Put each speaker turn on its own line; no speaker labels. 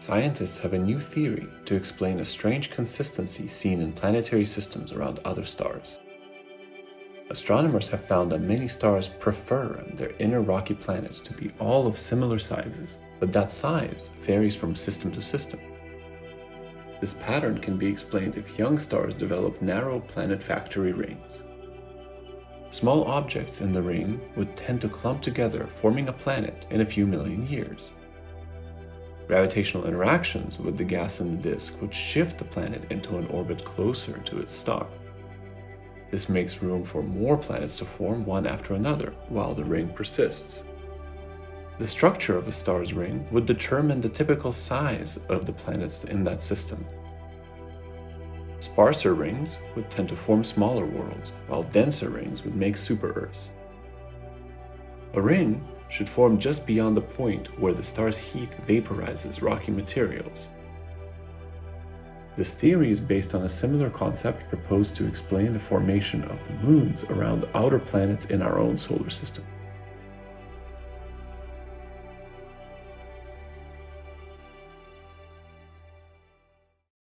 scientists have a new theory to explain a strange consistency seen in planetary systems around other stars. Astronomers have found that many stars prefer their inner rocky planets to be all of similar sizes, but that size varies from system to system. This pattern can be explained if young stars develop narrow planet factory rings. Small objects in the ring would tend to clump together, forming a planet in a few million years. Gravitational interactions with the gas in the disk would shift the planet into an orbit closer to its star. This makes room for more planets to form one after another while the ring persists. The structure of a star's ring would determine the typical size of the planets in that system. Sparser rings would tend to form smaller worlds, while denser rings would make super-Earths. A ring should form just beyond the point where the star's heat vaporizes rocky materials. This theory is based on a similar concept proposed to explain the formation of the moons around outer planets in our own solar system.